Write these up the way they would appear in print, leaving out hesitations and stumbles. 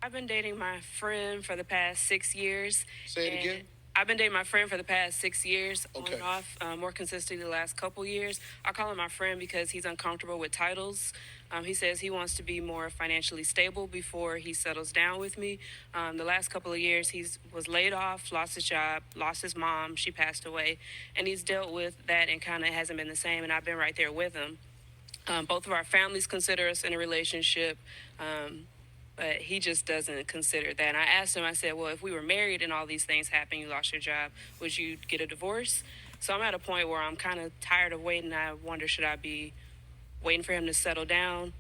I've been dating my friend for the past 6 years. Say it again. I've been dating my friend for the past 6 years, on Okay. and off, more consistently the last couple years. I call him my friend because he's uncomfortable with titles. He says he wants to be more financially stable before he settles down with me. The last couple of years, he was laid off, lost his job, lost his mom. She passed away. And he's dealt with that and kind of hasn't been the same. And I've been right there with him. Both of our families consider us in a relationship. But he just doesn't consider that. And I asked him, I said, well, if we were married and all these things happened, you lost your job, would you get a divorce? So I'm at a point where I'm kind of tired of waiting. I wonder, should I be waiting for him to settle down,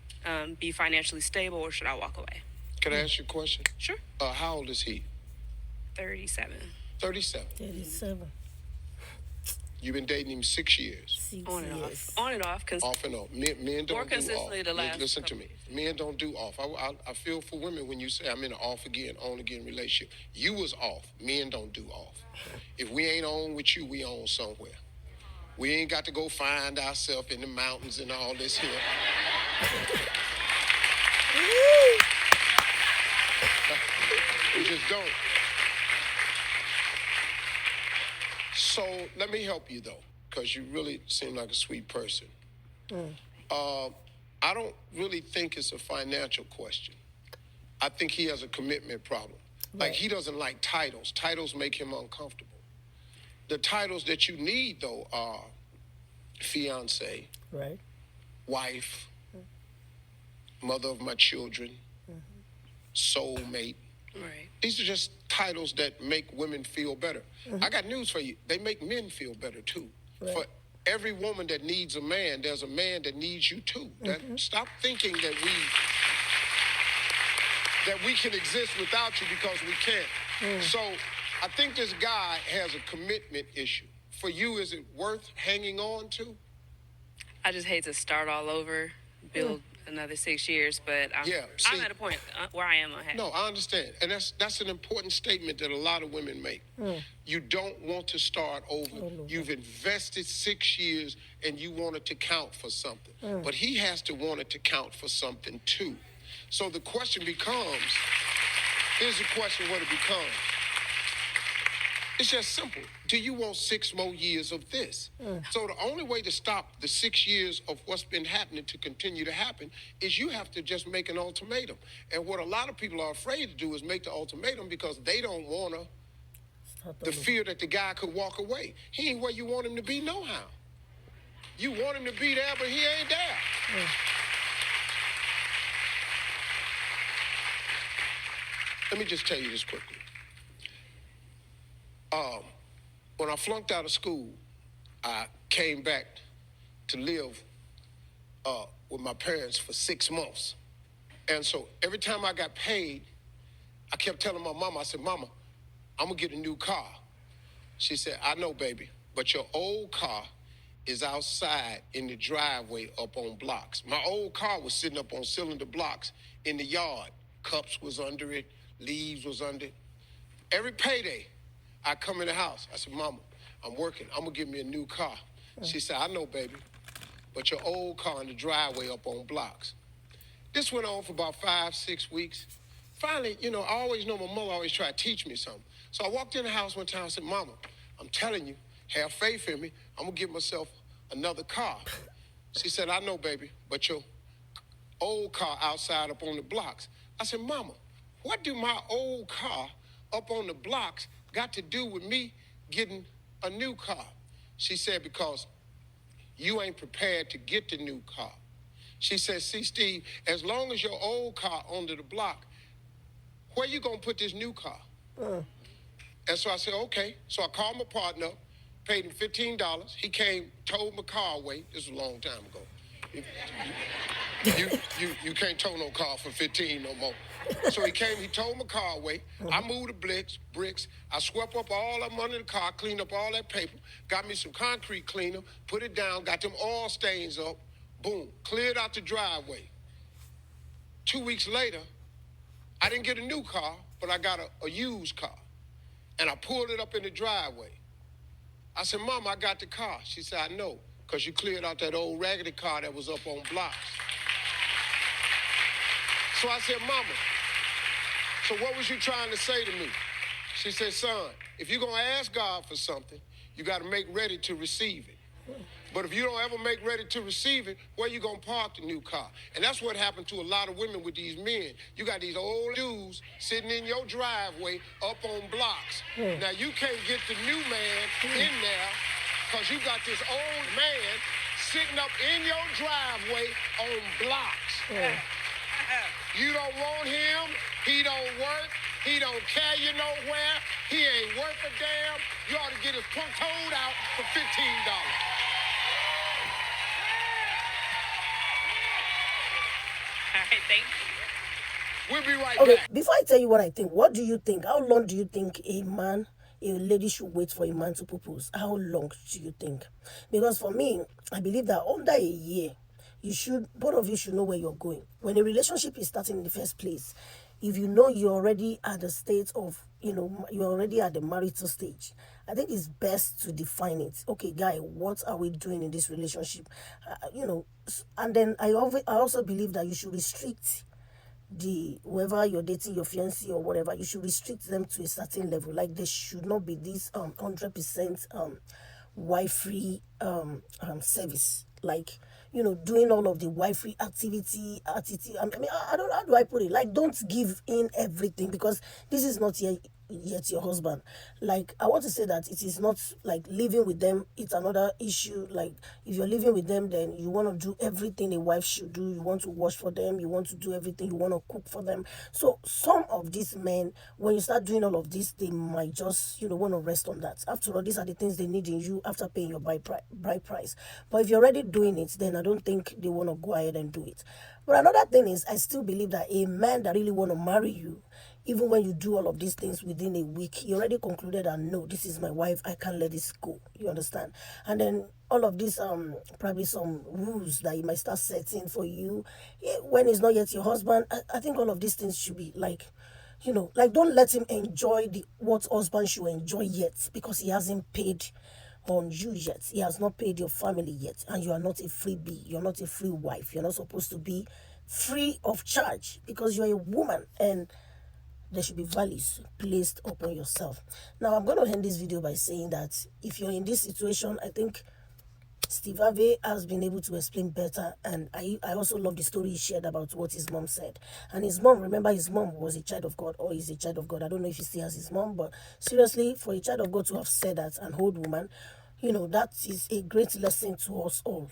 be financially stable, or should I walk away? Can I ask you a question? Sure. How old is he? 37. 37. 37. You've been dating him 6 years. 6 On and years. off. On and off. Off and on. Men don't More do consistently off. the last Listen to couple me. Men don't do off. I feel for women when you say I'm in an off again, on again relationship. You was off. Men don't do off. If we ain't on with you, we on somewhere. We ain't got to go find ourselves in the mountains and all this here. We just don't. So let me help you though, because you really seem like a sweet person. I don't really think it's a financial question. I think he has a commitment problem. Like Right. he doesn't like titles. Titles make him uncomfortable. The titles that you need though are fiance, Right. wife, mother of my children, soulmate. Right. These are just titles that make women feel better. I got news for you. They make men feel better too. Right. For every woman that needs a man, there's a man that needs you too. Stop thinking that we can exist without you because we can't. So I think this guy has a commitment issue. For you, is it worth hanging on to? I just hate to start all over, build another 6 years, but Yeah, I'm see- at a point where I am unhappy. No, I understand. And that's an important statement that a lot of women make. You don't want to start over. You've invested 6 years and you want it to count for something. But he has to want it to count for something too. So the question becomes, here's the question what it becomes. It's just simple. Do you want 6 more years of this? So the only way to stop the 6 years of what's been happening to continue to happen is you have to just make an ultimatum. And what a lot of people are afraid to do is make the ultimatum because they don't want to, Start the over. fear that the guy could walk away. He ain't where you want him to be no how. You want him to be there, but he ain't there. Let me just tell you this quickly. When I flunked out of school, I came back to live with my parents for 6 months. And so every time I got paid, I kept telling my mama, I said, Mama, I'm gonna get a new car. She said, I know, baby, but your old car is outside in the driveway up on blocks. My old car was sitting up on cylinder blocks in the yard. Cups was under it, leaves was under it. Every payday, I come in the house. I said, Mama, I'm working. I'm going to get me a new car. She said, I know, baby, but your old car in the driveway up on blocks. This went on for about 5-6 weeks. Finally, I always know my mother always tried to teach me something. So I walked in the house one time and said, Mama, I'm telling you, have faith in me. I'm going to get myself another car. She said, I know, baby, but your old car outside up on the blocks. I said, Mama, what do my old car up on the blocks got to do with me getting a new car? She said, because you ain't prepared to get the new car. She said, see, Steve, as long as your old car under the block, where you gonna put this new car? And so I said, okay. So I called my partner up, paid him $15. He came, towed my car away. This was a long time ago. You can't tow no car for 15 no more. So he came, he towed my car away. I moved the bricks. I swept up all of them under the car, cleaned up all that paper, got me some concrete cleaner, put it down, got them oil stains up, boom, cleared out the driveway. 2 weeks later, I didn't get a new car, but I got a used car. And I pulled it up in the driveway. I said, Mama, I got the car. She said, I know, because you cleared out that old raggedy car that was up on blocks. So I said, Mama, So what was you trying to say to me? She said, son, if you're going to ask God for something, you got to make ready to receive it. But if you don't ever make ready to receive it, where you going to park the new car? And that's what happened to a lot of women with these men. You got these old dudes sitting in your driveway up on blocks. Now, you can't get the new man in there because you got this old man sitting up in your driveway on blocks. You don't want him. He don't work. He don't carry you nowhere. He ain't worth a damn. You ought to get his towed out for $15. All right, thank you. We'll be right Okay, back. before I tell you what I think, what do you think? How long do you think a lady should wait for a man to propose? How long do you think? Because for me, I believe that under a year, both of you should know where you're going. When a relationship is starting in the first place, if you know you're already at the state of, you're already at the marital stage, I think it's best to define it. Okay, guy, what are we doing in this relationship? And then I also believe that you should restrict whoever you're dating, your fiancé or whatever, you should restrict them to a certain level. Like there should not be this 100% wife-free service. Like, doing all of the wife-free activity attitude. I mean, I don't, how do I put it? Like, don't give in everything, because this is not yet your husband. Like, I want to say that it is not like living with them, it's another issue. Like, if you're living with them, then you want to do everything a wife should do. You want to wash for them, you want to do everything, you want to cook for them. So some of these men, when you start doing all of this, they might just want to rest on that. After all, these are the things they need in you after paying your bride price. But if you're already doing it, then I don't think they want to go ahead and do it. But another thing is, I still believe that a man that really want to marry you, even when you do all of these things within a week, he already concluded that no, this is my wife, I can't let this go. You understand? And then all of these probably some rules that you might start setting for you when it's not yet your husband. I think all of these things should be like, like, don't let him enjoy what husband should enjoy yet, because he hasn't paid on you yet. He has not paid your family yet, and you are not a freebie. You're not a free wife. You're not supposed to be free of charge, because you're a woman, and there should be values placed upon yourself. Now, I'm going to end this video by saying that if you're in this situation, I think Steve Harvey has been able to explain better, and I also love the story he shared about what his mom said. And his mom, remember, his mom was a child of God, or is a child of God. I don't know if he still has his mom, but seriously, for a child of God to have said that, an old woman, that is a great lesson to us all.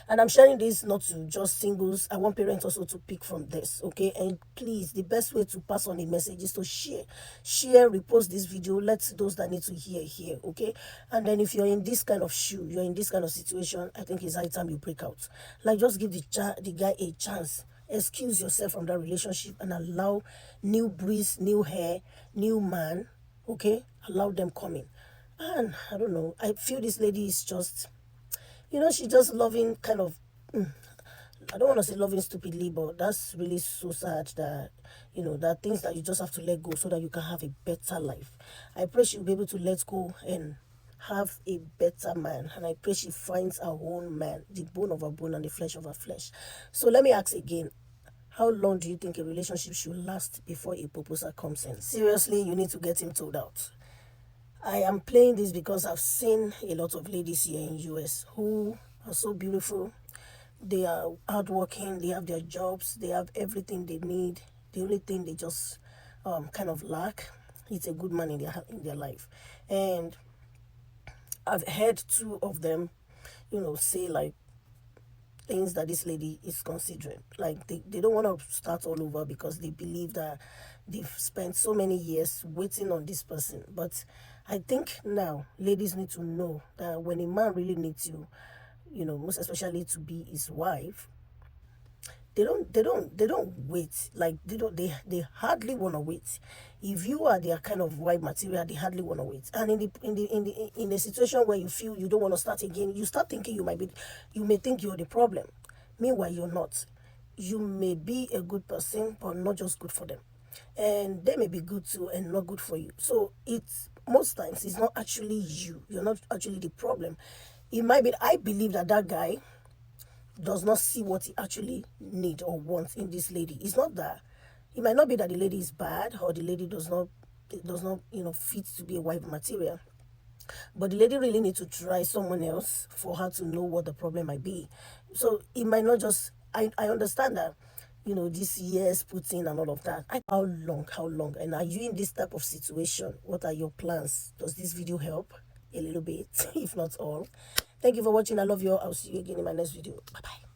And I'm sharing this not to just singles. I want parents also to pick from this, okay? And please, the best way to pass on a message is to share, repost this video. Let those that need to hear, okay? And then if you're in this kind of you're in this kind of situation, I think it's high time you break out. Like, just give the guy a chance. Excuse yourself from that relationship and allow new breeze, new hair, new man, okay? Allow them come in. And I don't know, I feel this lady is just, she's just loving kind of, I don't want to say loving stupidly, but that's really so sad that, there are things that you just have to let go so that you can have a better life. I pray she'll be able to let go and have a better man. And I pray she finds her own man, the bone of her bone and the flesh of her flesh. So let me ask again, how long do you think a relationship should last before a proposal comes in? Seriously, you need to get him told out. I am playing this because I've seen a lot of ladies here in US who are so beautiful. They are hardworking, they have their jobs, they have everything they need. The only thing they just kind of lack is a good man in their life. And I've heard two of them, say like things that this lady is considering. Like they don't want to start all over because they believe that they've spent so many years waiting on this person. But I think now ladies need to know that when a man really needs you, most especially to be his wife, they don't wait. Like they hardly want to wait. If you are their kind of wife material, they hardly want to wait. And in a situation where you feel you don't want to start again, you start thinking you may think you're the problem. Meanwhile, you're not. You may be a good person, but not just good for them, and they may be good too and not good for you. So it's most times it's not actually you. You're not actually the problem. It might be. I believe that guy does not see what he actually need or wants in this lady. It's not that It might not be that the lady is bad or the lady does not fit to be a wife material, but the lady really needs to try someone else for her to know what the problem might be. So it might not just, I understand that, this years put in and all of that. How long? And are you in this type of situation? What are your plans? Does this video help a little bit, if not all? Thank you for watching. I love you all. I'll see you again in my next video. Bye bye.